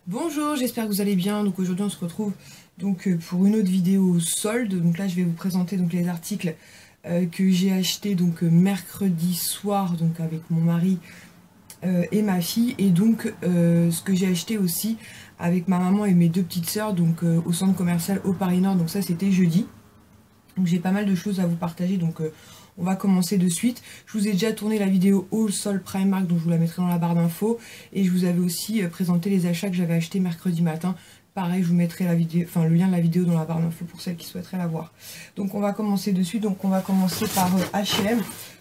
Bonjour, j'espère que vous allez bien. Donc aujourd'hui on se retrouve pour une autre vidéo solde. Donc là je vais vous présenter les articles que j'ai achetés mercredi soir avec mon mari et ma fille, et ce que j'ai acheté aussi avec ma maman et mes deux petites sœurs au centre commercial au Paris Nord. Donc ça c'était jeudi. Donc j'ai pas mal de choses à vous partager, on va commencer de suite. Je vous ai déjà tourné la vidéo haul sol Primark, donc je vous la mettrai dans la barre d'infos. Et je vous avais aussi présenté les achats que j'avais achetés mercredi matin. Pareil, je vous mettrai le lien de la vidéo dans la barre d'infos pour celles qui souhaiteraient la voir. Donc on va commencer de suite. Donc on va commencer par H&M.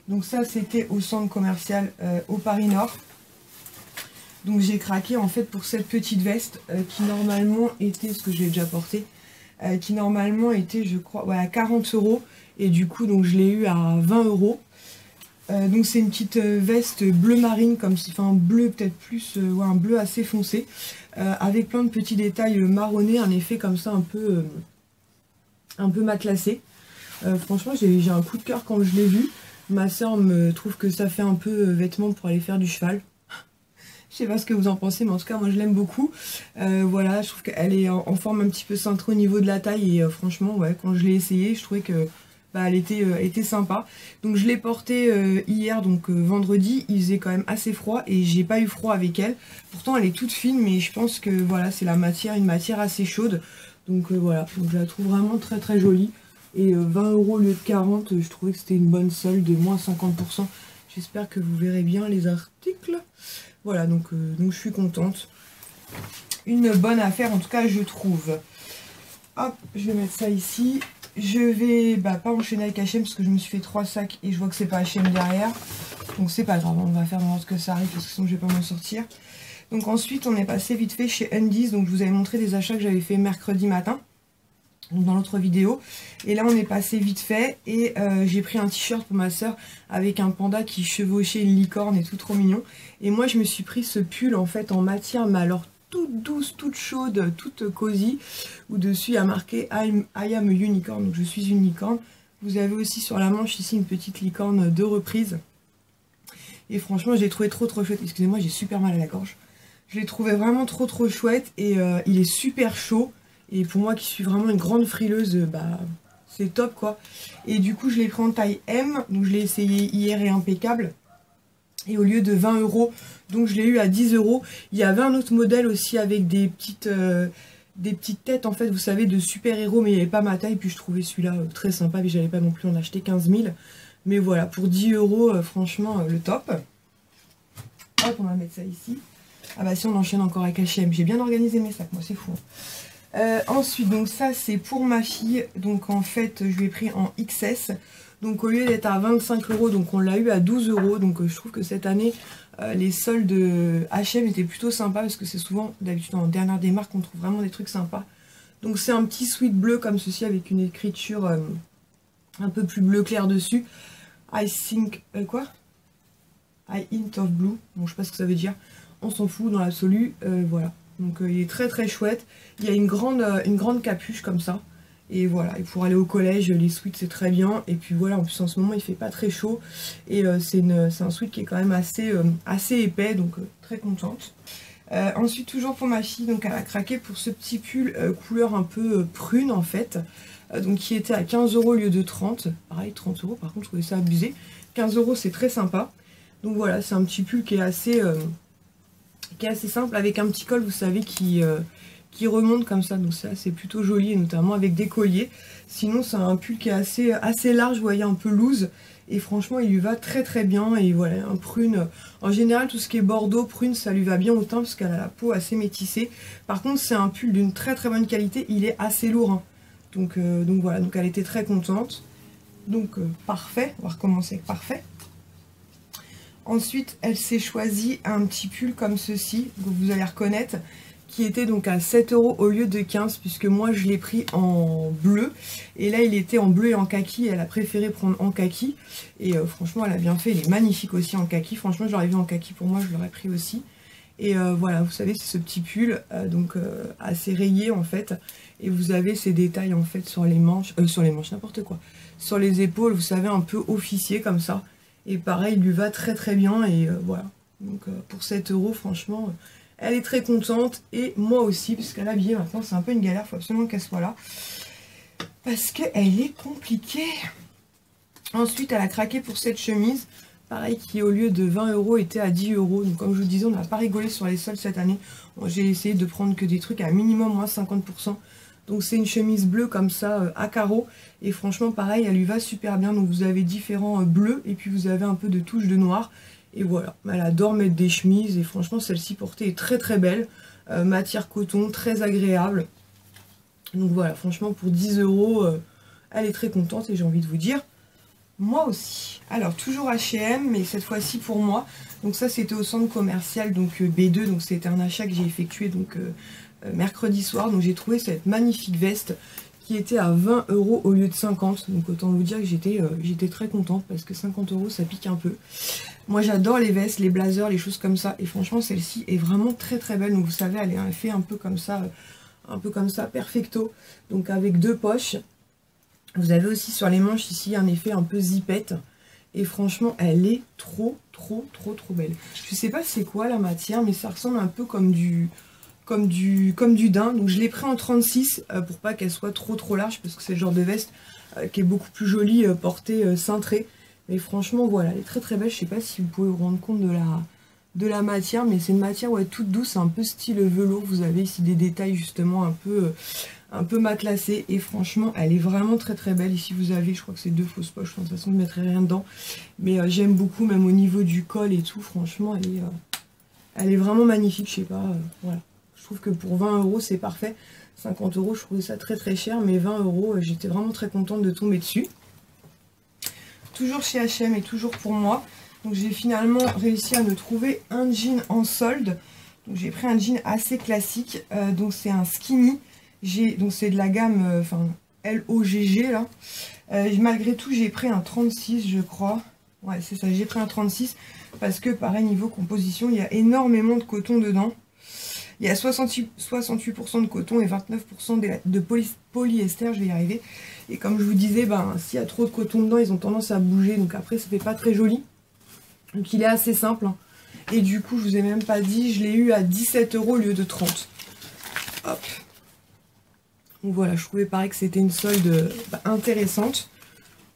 Donc ça c'était au centre commercial au Paris Nord. Donc j'ai craqué en fait pour cette petite veste qui normalement était, ce que j'ai déjà porté, qui normalement était, je crois, ouais, à 40 €, et du coup donc je l'ai eu à 20 €. Donc c'est une petite veste bleu marine, comme si, enfin bleu peut-être plus, ouais, un bleu assez foncé, avec plein de petits détails marronnés, un effet comme ça un peu matelassé. Franchement j'ai un coup de cœur quand je l'ai vu. Ma soeur me trouve que ça fait un peu vêtement pour aller faire du cheval. Je sais pas ce que vous en pensez, mais en tout cas moi je l'aime beaucoup. Voilà, je trouve qu'elle est en forme un petit peu cintrée au niveau de la taille, et franchement ouais, quand je l'ai essayé je trouvais que elle était sympa. Donc je l'ai portée hier, vendredi. Il faisait quand même assez froid et j'ai pas eu froid avec elle. Pourtant elle est toute fine, mais je pense que voilà, c'est une matière assez chaude. Voilà, donc je la trouve vraiment très très jolie. Et 20 € au lieu de 40, je trouvais que c'était une bonne solde, de moins 50%. J'espère que vous verrez bien les articles. Voilà, donc je suis contente. Une bonne affaire en tout cas, je trouve. Hop, je vais mettre ça ici. Je vais pas enchaîner avec H&M parce que je me suis fait 3 sacs et je vois que c'est pas H&M derrière. Donc c'est pas grave, on va faire dans l'ordre que ça arrive parce que sinon je vais pas m'en sortir. Donc ensuite on est passé vite fait chez Undies. Donc je vous avais montré des achats que j'avais fait mercredi matin, donc dans l'autre vidéo. Et là on est passé vite fait et j'ai pris un t-shirt pour ma soeur avec un panda qui chevauchait une licorne et tout trop mignon. Et moi je me suis pris ce pull en fait en matière, mais alors toute douce, toute chaude, toute cosy, où dessus il y a marqué I am a unicorn, donc je suis une licorne. Vous avez aussi sur la manche ici une petite licorne de reprise. Et franchement je l'ai trouvé trop chouette. Excusez-moi, j'ai super mal à la gorge. Je l'ai trouvé vraiment trop chouette, et il est super chaud. Et pour moi qui suis vraiment une grande frileuse, c'est top quoi. Et du coup je l'ai pris en taille M, donc je l'ai essayé hier et impeccable. Et au lieu de 20 €, donc je l'ai eu à 10 €. Il y avait un autre modèle aussi avec des petites têtes en fait, vous savez, de super-héros, mais il n'y avait pas ma taille. Puis je trouvais celui-là très sympa, mais j'allais pas non plus en acheter 15 000. Mais voilà, pour 10 €, franchement, le top. Hop, on va mettre ça ici. Ah bah si, on enchaîne encore avec H&M. J'ai bien organisé mes sacs, moi c'est fou. Ensuite, donc ça c'est pour ma fille. Donc en fait, je lui ai pris en XS. Donc au lieu d'être à 25 €, donc on l'a eu à 12 €. Donc je trouve que cette année, les soldes H&M étaient plutôt sympas, parce que c'est souvent, d'habitude en dernière des marques, on trouve vraiment des trucs sympas. Donc c'est un petit sweat bleu comme ceci, avec une écriture un peu plus bleu clair dessus. I think... quoi I hint of blue. Bon, je sais pas ce que ça veut dire. On s'en fout dans l'absolu. Voilà. Donc il est très chouette. Il y a une grande capuche comme ça. Et voilà, et pour aller au collège, les sweats c'est très bien. Et puis voilà, en plus en ce moment il fait pas très chaud. Et c'est un sweat qui est quand même assez épais, donc très contente. Ensuite, toujours pour ma fille, donc elle a craqué pour ce petit pull couleur un peu prune en fait. Donc qui était à 15 € au lieu de 30. Pareil, 30 € par contre, je trouvais ça abusé. 15 € c'est très sympa. Donc voilà, c'est un petit pull qui est assez simple, avec un petit col, vous savez, qui remonte comme ça. Donc ça c'est plutôt joli, et notamment avec des colliers. Sinon c'est un pull qui est assez large, vous voyez, un peu loose. Et franchement il lui va très bien. Et voilà, un prune, en général tout ce qui est bordeaux, prune, ça lui va bien au teint, parce qu'elle a la peau assez métissée. Par contre c'est un pull d'une très bonne qualité, il est assez lourd, hein. Donc voilà, donc elle était très contente. Donc parfait, on va recommencer avec parfait. Ensuite elle s'est choisie un petit pull comme ceci, donc vous allez reconnaître, qui était donc à 7 € au lieu de 15, puisque moi je l'ai pris en bleu. Et là il était en bleu et en kaki, elle a préféré prendre en kaki. Et franchement elle a bien fait, il est magnifique aussi en kaki. Franchement je l'aurais vu en kaki, pour moi je l'aurais pris aussi. Et voilà, vous savez, c'est ce petit pull assez rayé en fait. Et vous avez ces détails en fait sur les manches, n'importe quoi. Sur les épaules, vous savez, un peu officier comme ça. Et pareil, il lui va très bien. Et voilà, donc pour 7 €, franchement... Elle est très contente et moi aussi, parce qu'à l'habiller maintenant c'est un peu une galère, il faut absolument qu'elle soit là. Parce qu'elle est compliquée. Ensuite, elle a craqué pour cette chemise. Pareil, qui au lieu de 20 € était à 10 €. Donc comme je vous disais, on n'a pas rigolé sur les soldes cette année. Bon, j'ai essayé de prendre que des trucs à minimum moins 50%. Donc c'est une chemise bleue comme ça, à carreaux. Et franchement, pareil, elle lui va super bien. Donc vous avez différents bleus et puis vous avez un peu de touche de noir. Et voilà, elle adore mettre des chemises. Et franchement, celle-ci portée est très très belle. Matière coton, très agréable. Donc voilà, franchement, pour 10 €, elle est très contente et j'ai envie de vous dire... Moi aussi. Alors, toujours H&M, mais cette fois-ci pour moi. Donc ça, c'était au centre commercial, donc B2. Donc c'était un achat que j'ai effectué donc mercredi soir. Donc j'ai trouvé cette magnifique veste qui était à 20 € au lieu de 50. Donc autant vous dire que j'étais très contente parce que 50 € ça pique un peu. Moi j'adore les vestes, les blazers, les choses comme ça. Et franchement, celle-ci est vraiment très très belle. Donc vous savez, elle est un effet un peu comme ça perfecto. Donc avec deux poches. Vous avez aussi sur les manches ici un effet un peu zipette. Et franchement, elle est trop belle. Je sais pas c'est quoi la matière, mais ça ressemble un peu comme du daim. Donc je l'ai pris en 36 pour pas qu'elle soit trop large, parce que c'est le genre de veste qui est beaucoup plus jolie portée cintrée. Mais franchement, voilà, elle est très belle. Je sais pas si vous pouvez vous rendre compte de la matière, mais c'est une matière toute douce, un peu style velours. Vous avez ici des détails justement un peu matelassé et franchement elle est vraiment très belle. Ici vous avez, je crois que c'est 2 fausses poches, de toute façon je ne mettrai rien dedans, mais j'aime beaucoup, même au niveau du col et tout, franchement elle est vraiment magnifique. Je sais pas, voilà, je trouve que pour 20 € c'est parfait. 50 € je trouvais ça très cher, mais 20 € j'étais vraiment très contente de tomber dessus. Toujours chez H&M et toujours pour moi, donc j'ai finalement réussi à me trouver un jean en solde. Donc j'ai pris un jean assez classique, donc c'est un skinny. Donc c'est de la gamme LOGG là. Malgré tout j'ai pris un 36 je crois. Ouais c'est ça, j'ai pris un 36 parce que pareil niveau composition il y a énormément de coton dedans. Il y a 68% de coton et 29% de polyester, je vais y arriver. Et comme je vous disais, s'il y a trop de coton dedans, ils ont tendance à bouger. Donc après ça fait pas très joli. Donc il est assez simple. Hein. Et du coup je vous ai même pas dit, je l'ai eu à 17 € au lieu de 30. Hop. Donc voilà, je trouvais pareil que c'était une solde intéressante.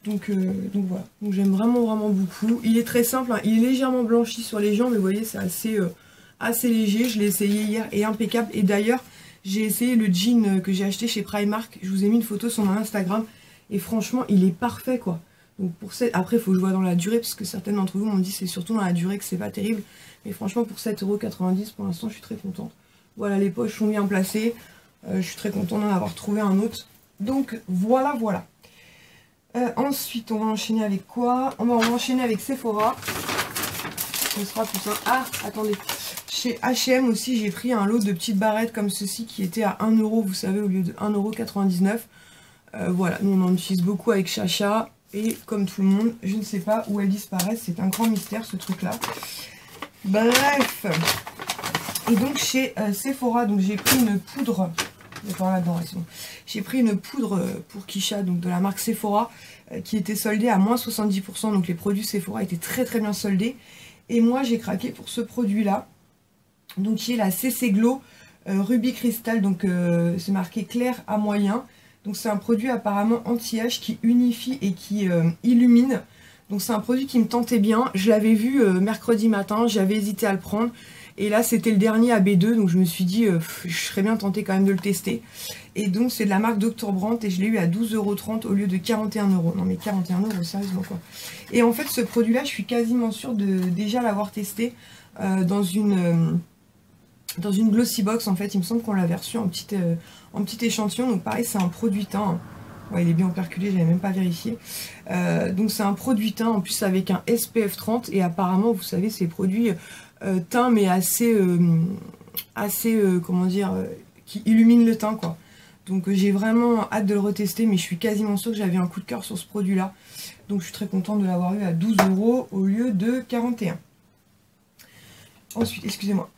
Donc voilà, donc j'aime vraiment beaucoup. Il est très simple, hein. Il est légèrement blanchi sur les jambes, mais vous voyez c'est assez léger. Je l'ai essayé hier et impeccable. Et d'ailleurs, j'ai essayé le jean que j'ai acheté chez Primark. Je vous ai mis une photo sur mon Instagram. Et franchement, il est parfait quoi. Donc après, il faut que je vois dans la durée, parce que certaines d'entre vous m'ont dit c'est surtout dans la durée que c'est pas terrible. Mais franchement, pour 7,90 € pour l'instant, je suis très contente. Voilà, les poches sont bien placées. Je suis très contente d'en avoir trouvé un autre. Donc voilà. Ensuite, on va enchaîner avec quoi? On va enchaîner avec Sephora. Ce sera plus simple. Ah, attendez. Chez H&M aussi, j'ai pris un lot de petites barrettes comme ceci qui était à 1 €, vous savez, au lieu de 1,99 €. Voilà, nous on en utilise beaucoup avec Chacha. Et comme tout le monde, je ne sais pas où elles disparaissent. C'est un grand mystère ce truc-là. Bref. Et donc chez Sephora, donc j'ai pris une poudre. J'ai pris une poudre pour Kisha, donc de la marque Sephora, qui était soldée à moins 70%. Donc les produits Sephora étaient très bien soldés. Et moi j'ai craqué pour ce produit là, donc qui est la CC Glow Ruby Crystal. Donc c'est marqué clair à moyen. Donc c'est un produit apparemment anti-âge qui unifie et qui illumine. Donc c'est un produit qui me tentait bien. Je l'avais vu mercredi matin, j'avais hésité à le prendre. Et là c'était le dernier à B2, donc je me suis dit je serais bien tentée quand même de le tester. Et donc c'est de la marque Dr Brandt et je l'ai eu à 12,30 € au lieu de 41 €. Non mais 41 €, sérieusement quoi. Et en fait ce produit là je suis quasiment sûre de déjà l'avoir testé dans une glossy box. En fait il me semble qu'on l'avait reçu en petit échantillon. Donc pareil c'est un produit teint. Ouais, il est bien perculé, j'avais même pas vérifié. Donc c'est un produit teint en plus avec un SPF 30 et apparemment vous savez ces produits teint mais assez comment dire, qui illumine le teint quoi. Donc j'ai vraiment hâte de le retester, mais je suis quasiment sûre que j'avais un coup de cœur sur ce produit là. Donc je suis très contente de l'avoir eu à 12 € au lieu de 41. Ensuite, excusez-moi.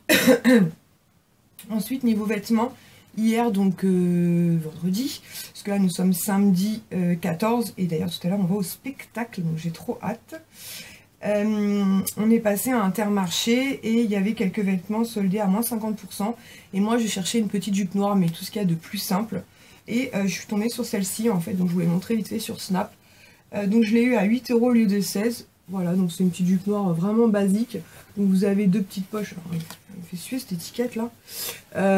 Ensuite niveau vêtements, hier donc vendredi, parce que là nous sommes samedi 14, et d'ailleurs tout à l'heure on va au spectacle, donc j'ai trop hâte. on est passé à Intermarché et il y avait quelques vêtements soldés à moins 50%. Et moi, je cherchais une petite jupe noire, mais tout ce qu'il y a de plus simple. Et je suis tombée sur celle-ci, en fait, donc je vous l'ai montré vite fait sur Snap. Donc je l'ai eu à 8 € au lieu de 16. Voilà, donc c'est une petite jupe noire vraiment basique. Donc vous avez deux petites poches. Alors, elle me fait suer cette étiquette là.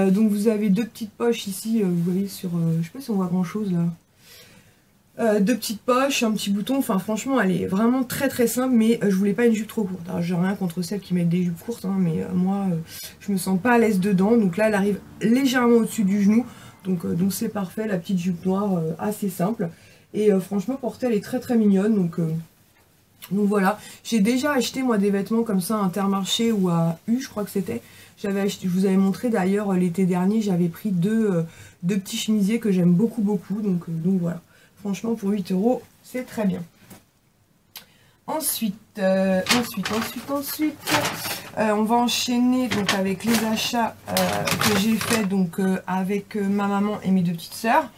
Donc vous avez deux petites poches ici, vous voyez sur... je sais pas si on voit grand chose là. Deux petites poches, un petit bouton, enfin franchement elle est vraiment très très simple, mais je voulais pas une jupe trop courte. Alors j'ai rien contre celles qui mettent des jupes courtes, hein, mais moi je me sens pas à l'aise dedans. Donc là elle arrive légèrement au-dessus du genou, donc c'est parfait, la petite jupe noire assez simple. Et franchement portée elle est très très mignonne, donc voilà. J'ai déjà acheté moi des vêtements comme ça à Intermarché ou à U, je crois que c'était. J'avais acheté, je vous avais montré d'ailleurs l'été dernier, j'avais pris deux petits chemisiers que j'aime beaucoup donc voilà. Franchement pour 8 €, c'est très bien. Ensuite, on va enchaîner donc avec les achats que j'ai fait donc avec ma maman et mes deux petites sœurs.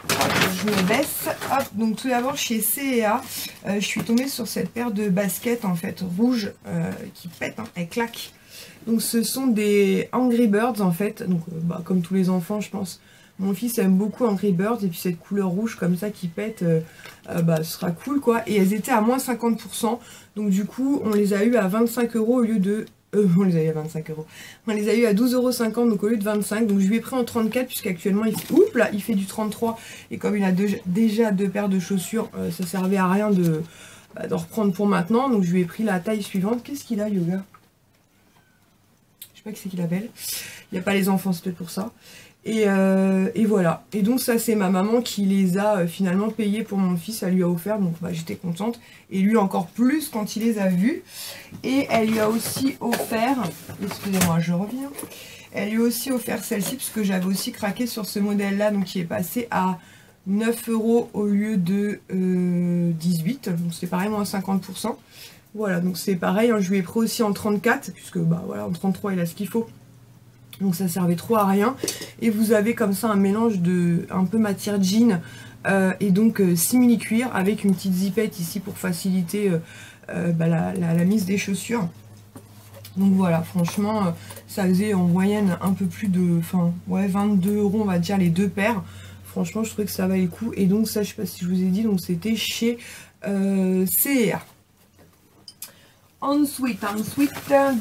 Je me baisse. Hop, donc tout d'abord chez C&A, je suis tombée sur cette paire de baskets en fait rouges qui pètent, hein, elles claquent. Donc ce sont des Angry Birds en fait, donc comme tous les enfants je pense. Mon fils aime beaucoup Angry Birds et puis cette couleur rouge comme ça qui pète, ce sera cool quoi. Et elles étaient à moins 50%, donc du coup on les a eu à 25 € au lieu de... on les a eu à 25 €. On les a eu à 12,50 €, donc au lieu de 25. Donc je lui ai pris en 34 puisqu'actuellement il fait... Oups là, il fait du 33. Et comme il a déjà deux paires de chaussures, ça servait à rien d'en reprendre pour maintenant. Donc je lui ai pris la taille suivante. Qu'est-ce qu'il a, Yoga? Je sais pas qui c'est qu'il appelle. Il n'y a pas les enfants, c'est peut-être pour ça. Et voilà. Et donc ça c'est ma maman qui les a finalement payés pour mon fils. Elle lui a offert, donc j'étais contente. Et lui encore plus quand il les a vus. Et elle lui a aussi offert, excusez-moi je reviens, elle lui a aussi offert celle-ci puisque j'avais aussi craqué sur ce modèle là, donc qui est passé à 9 € au lieu de 18, donc c'est pareil moins 50%. Voilà, donc c'est pareil, hein, je lui ai pris aussi en 34 puisque voilà, en 33 il a ce qu'il faut. Donc ça servait trop à rien. Et vous avez comme ça un mélange de un peu matière jean et donc simili cuir avec une petite zipette ici pour faciliter la mise des chaussures. Donc voilà, franchement ça faisait en moyenne un peu plus de, 22 € on va dire les deux paires. Franchement je trouvais que ça valait le coup. Et donc ça je sais pas si je vous ai dit, donc c'était chez C&A. Ensuite,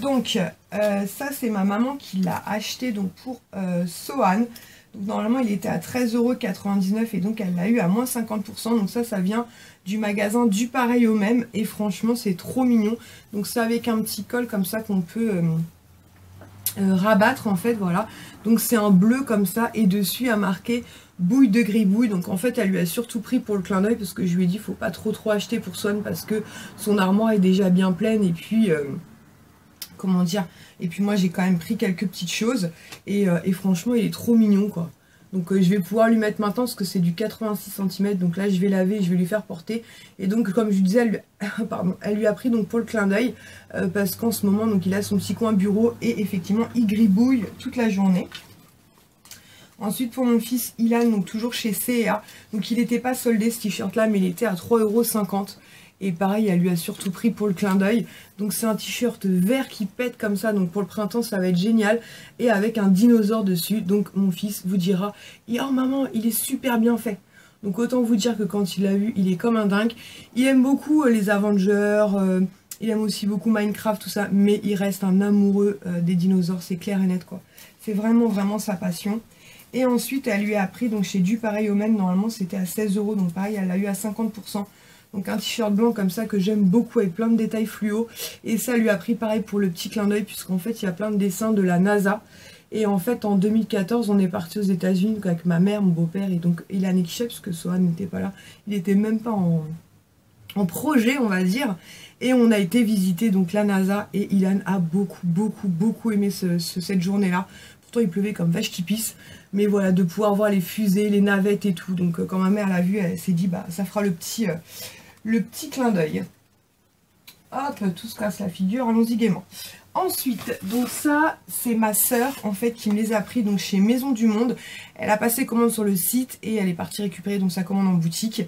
donc ça c'est ma maman qui l'a acheté donc pour Sohan. Donc normalement il était à 13,99 € et donc elle l'a eu à moins 50%. Donc ça vient du magasin du pareil au même. Et franchement c'est trop mignon. Donc c'est avec un petit col comme ça qu'on peut rabattre en fait, voilà. Donc c'est un bleu comme ça et dessus il y a marqué bouille de gribouille. Donc en fait elle lui a surtout pris pour le clin d'œil parce que je lui ai dit faut pas trop acheter pour Swan parce que son armoire est déjà bien pleine et puis comment dire, et puis moi j'ai quand même pris quelques petites choses et franchement il est trop mignon quoi. Donc je vais pouvoir lui mettre maintenant parce que c'est du 86 cm. Donc là je vais laver et je vais lui faire porter. Et donc comme je vous disais, elle lui a pris donc pour le clin d'œil parce qu'en ce moment donc il a son petit coin bureau et effectivement il gribouille toute la journée. Ensuite pour mon fils Ilan, donc toujours chez C&A. Donc il n'était pas soldé ce t-shirt là mais il était à 3,50 €. Et pareil, elle lui a surtout pris pour le clin d'œil. Donc c'est un t-shirt vert qui pète comme ça. Donc pour le printemps, ça va être génial. Et avec un dinosaure dessus. Donc mon fils vous dira, oh maman, il est super bien fait. Donc autant vous dire que quand il l'a vu, il est comme un dingue. Il aime beaucoup les Avengers. Il aime aussi beaucoup Minecraft, tout ça. Mais il reste un amoureux des dinosaures. C'est clair et net quoi. C'est vraiment sa passion. Et ensuite, elle lui a pris donc chez Du Pareil au Même. Normalement, c'était à 16 €. Donc pareil, elle l'a eu à 50%. Donc un t-shirt blanc comme ça que j'aime beaucoup avec plein de détails fluo. Et ça lui a pris pareil pour le petit clin d'œil puisqu'en fait il y a plein de dessins de la NASA. Et en fait en 2014 on est parti aux États-Unis avec ma mère, mon beau-père et donc Ilan et Kisha puisque Sohan n'était pas là. Il n'était même pas en projet on va dire. Et on a été visiter donc la NASA et Ilan a beaucoup aimé cette journée-là. Pourtant il pleuvait comme vache qui pisse. Mais voilà, de pouvoir voir les fusées, les navettes et tout. Donc quand ma mère l'a vu, elle s'est dit ça fera le petit clin d'œil. Hop, tout se casse la figure, allons-y gaiement. Ensuite, donc ça, c'est ma sœur en fait qui me les a pris donc chez Maison du Monde. Elle a passé commande sur le site et elle est partie récupérer donc sa commande en boutique.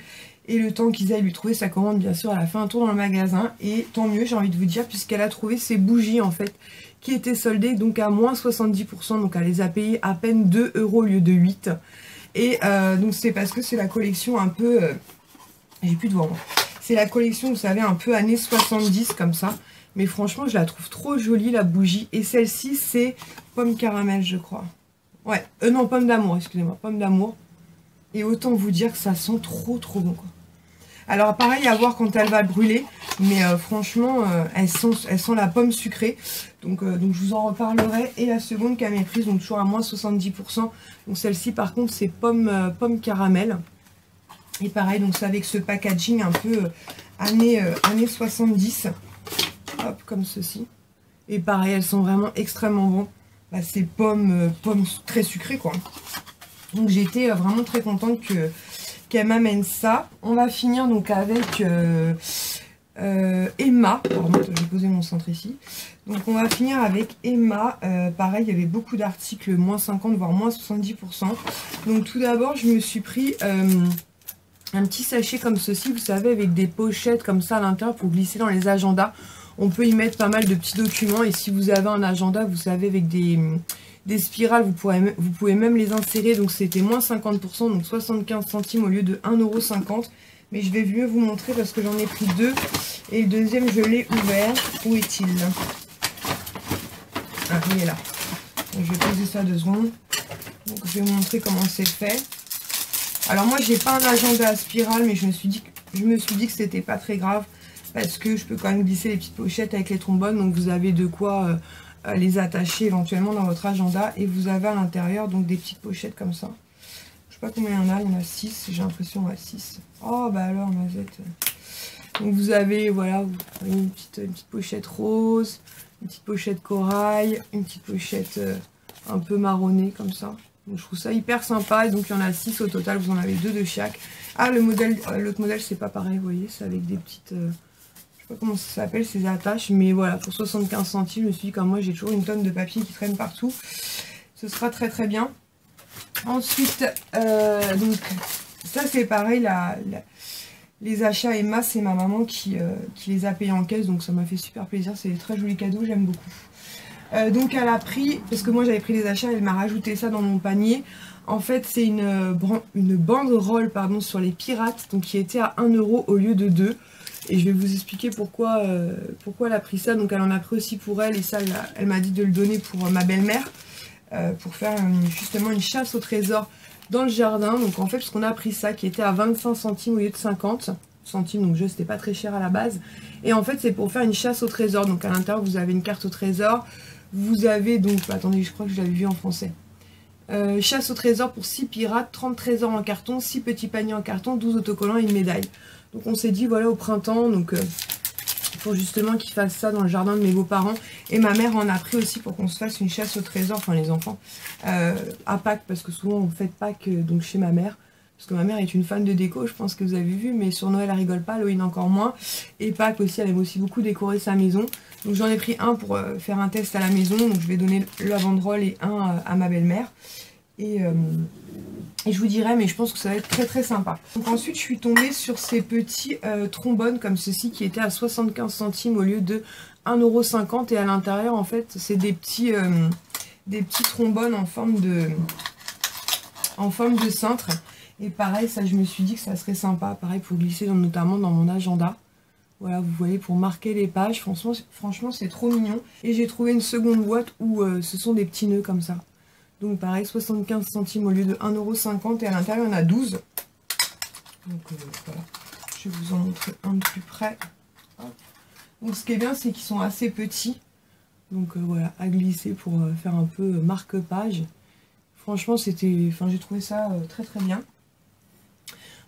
Et le temps qu'ils aillent lui trouver sa commande, bien sûr, elle a fait un tour dans le magasin. Et tant mieux, j'ai envie de vous dire, puisqu'elle a trouvé ses bougies, en fait, qui étaient soldées, donc à moins 70%. Donc elle les a payées à peine 2 € au lieu de 8. Et donc c'est parce que c'est la collection un peu... j'ai plus de voix, moi. C'est la collection, vous savez, un peu années 70, comme ça. Mais franchement, je la trouve trop jolie, la bougie. Et celle-ci, c'est pomme caramel, je crois. Ouais, non, pomme d'amour, excusez-moi, pomme d'amour. Et autant vous dire que ça sent trop bon, quoi. Alors pareil à voir quand elle va brûler, mais franchement elle sent la pomme sucrée, donc je vous en reparlerai. Et la seconde qu'elle m'est prise, donc toujours à moins 70%, donc celle-ci par contre c'est pomme caramel. Et pareil, donc c'est avec ce packaging un peu années 70, hop, comme ceci. Et pareil, elles sont vraiment extrêmement bon. Bah, c'est pommes très sucrées, quoi. Donc j'ai été vraiment très contente qu'elle m'amène ça. On va finir donc avec Emma. Pardon, je vais poser mon centre ici. Donc on va finir avec Emma. Pareil, il y avait beaucoup d'articles, moins 50 voire moins 70%. Donc tout d'abord, je me suis pris un petit sachet comme ceci, vous savez, avec des pochettes comme ça à l'intérieur pour glisser dans les agendas. On peut y mettre pas mal de petits documents. Et si vous avez un agenda, vous savez, avec des spirales, vous pouvez même les insérer. Donc c'était moins 50%, donc 75 centimes au lieu de 1,50 €. Mais je vais mieux vous montrer parce que j'en ai pris deux. Et le deuxième, je l'ai ouvert. Où est-il? Ah, il est là. Donc, je vais poser ça 2 secondes. Donc je vais vous montrer comment c'est fait. Alors moi, j'ai pas un agenda à spirale, mais je me suis dit que c'était pas très grave. Parce que je peux quand même glisser les petites pochettes avec les trombones. Donc vous avez de quoi... les attacher éventuellement dans votre agenda. Et vous avez à l'intérieur donc des petites pochettes comme ça. Je sais pas combien il y en a 6, j'ai l'impression, ouais, 6. Oh bah alors, mazette. Donc vous avez, voilà, une petite pochette rose, une petite pochette corail, une petite pochette un peu marronnée comme ça. Donc je trouve ça hyper sympa. Et donc il y en a 6 au total, vous en avez 2 de chaque. Ah, le modèle, l'autre modèle c'est pas pareil, vous voyez, c'est avec des petites... je sais pas comment ça s'appelle ces attaches, mais voilà, pour 75 centimes, je me suis dit, comme moi j'ai toujours une tonne de papier qui traîne partout, ce sera très bien. Ensuite, donc ça c'est pareil, les achats Emma, c'est ma maman qui les a payés en caisse, donc ça m'a fait super plaisir, c'est des très jolis cadeaux, j'aime beaucoup. Donc elle a pris, parce que moi j'avais pris les achats, elle m'a rajouté ça dans mon panier. En fait c'est une banderole pardon, sur les pirates, donc qui était à 1 € au lieu de 2. Et je vais vous expliquer pourquoi elle a pris ça. Donc elle en a pris aussi pour elle. Et ça, elle m'a dit de le donner pour ma belle-mère. Pour faire justement une chasse au trésor dans le jardin. Donc en fait, parce qu'on a pris ça qui était à 25 centimes au lieu de 50 centimes. Donc c'était pas très cher à la base. Et en fait, c'est pour faire une chasse au trésor. Donc à l'intérieur, vous avez une carte au trésor. Vous avez donc... Attendez, je crois que je l'avais vu en français. Chasse au trésor pour 6 pirates, 30 trésors en carton, 6 petits paniers en carton, 12 autocollants et une médaille. Donc on s'est dit voilà au printemps, donc pour justement qu'ils fassent ça dans le jardin de mes beaux-parents. Et ma mère en a pris aussi pour qu'on se fasse une chasse au trésor, enfin les enfants, à Pâques, parce que souvent on fait Pâques donc chez ma mère. Parce que ma mère est une fan de déco, je pense que vous avez vu, mais sur Noël elle rigole pas, Halloween encore moins. Et Pâques aussi, elle aime aussi beaucoup décorer sa maison. Donc j'en ai pris un pour faire un test à la maison, donc je vais donner la banderole et un à ma belle-mère. Et je vous dirai, mais je pense que ça va être très sympa. Donc ensuite je suis tombée sur ces petits trombones comme ceci qui étaient à 75 centimes au lieu de 1,50 €. Et à l'intérieur en fait c'est des petits trombones en forme de cintre. Et pareil, ça je me suis dit que ça serait sympa, pareil pour glisser notamment dans mon agenda. Voilà, vous voyez, pour marquer les pages, franchement c'est trop mignon. Et j'ai trouvé une seconde boîte où ce sont des petits nœuds comme ça. Donc pareil, 75 centimes au lieu de 1,50 € et à l'intérieur il y en a 12. Donc voilà, je vais vous en montrer un de plus près. Hop. Donc ce qui est bien, c'est qu'ils sont assez petits. Donc voilà, à glisser pour faire un peu marque-page. Franchement, j'ai trouvé ça très bien.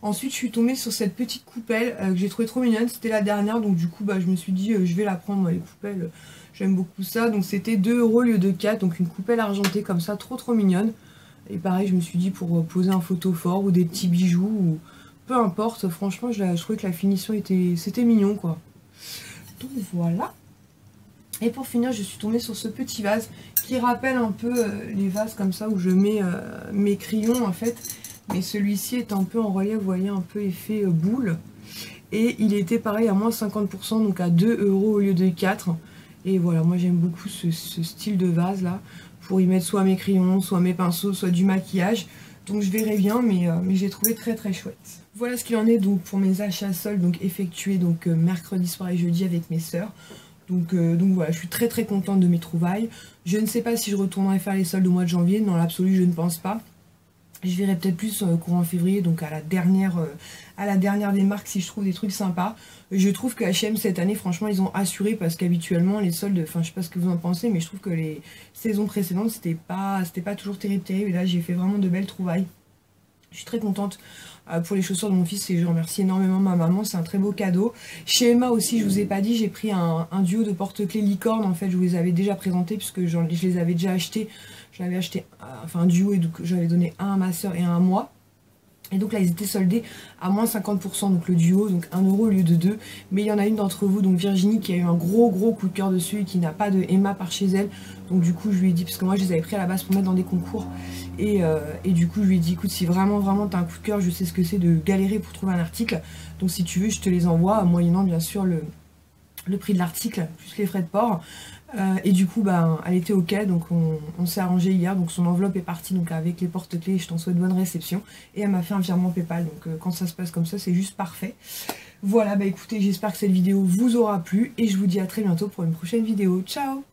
Ensuite, je suis tombée sur cette petite coupelle que j'ai trouvée trop mignonne. C'était la dernière, donc du coup, je me suis dit, je vais la prendre, moi, les coupelles. J'aime beaucoup ça. Donc c'était 2 € au lieu de 4. Donc une coupelle argentée comme ça, trop mignonne. Et pareil, je me suis dit pour poser un photophore ou des petits bijoux, ou peu importe. Franchement, je trouvais que la finition c'était mignon, quoi. Donc voilà. Et pour finir, je suis tombée sur ce petit vase qui rappelle un peu les vases comme ça où je mets mes crayons en fait. mais celui-ci est un peu en relief, vous voyez, un peu effet boule. Et il était pareil à moins 50%, donc à 2 € au lieu de 4. Et voilà, moi j'aime beaucoup ce style de vase là, pour y mettre soit mes crayons, soit mes pinceaux, soit du maquillage. Donc je verrai bien, mais j'ai trouvé très très chouette. Voilà ce qu'il en est donc pour mes achats soldes donc effectués donc mercredi soir et jeudi avec mes sœurs. Donc voilà, je suis très très contente de mes trouvailles. Je ne sais pas si je retournerai faire les soldes au mois de janvier, dans l'absolu je ne pense pas. Je verrai peut-être plus courant février, donc à la dernière des marques si je trouve des trucs sympas. Je trouve que H&M cette année, franchement, ils ont assuré parce qu'habituellement les soldes, enfin je sais pas ce que vous en pensez, mais je trouve que les saisons précédentes c'était pas toujours terrible. Et là j'ai fait vraiment de belles trouvailles. Je suis très contente pour les chaussures de mon fils et je remercie énormément ma maman, c'est un très beau cadeau. Chez Emma aussi, je vous ai pas dit, j'ai pris un duo de porte-clés licorne, en fait je vous les avais déjà présentés puisque je les avais déjà achetés. Je l'avais acheté, enfin un duo, et donc j'avais donné un à ma soeur et un à moi. Et donc là ils étaient soldés à moins 50%, donc le duo, donc 1 € au lieu de 2. Mais il y en a une d'entre vous, donc Virginie, qui a eu un gros coup de cœur dessus et qui n'a pas de Emma par chez elle. Donc du coup je lui ai dit, parce que moi je les avais pris à la base pour mettre dans des concours. Et du coup je lui ai dit, écoute, si vraiment t'as un coup de cœur, je sais ce que c'est de galérer pour trouver un article. Donc si tu veux je te les envoie, moyennant bien sûr le prix de l'article, plus les frais de port. Et du coup elle était ok, donc on s'est arrangé hier, donc son enveloppe est partie donc avec les porte-clés. Je t'en souhaite bonne réception, et elle m'a fait un virement PayPal, donc quand ça se passe comme ça c'est juste parfait. Voilà, écoutez, j'espère que cette vidéo vous aura plu et je vous dis à très bientôt pour une prochaine vidéo. Ciao!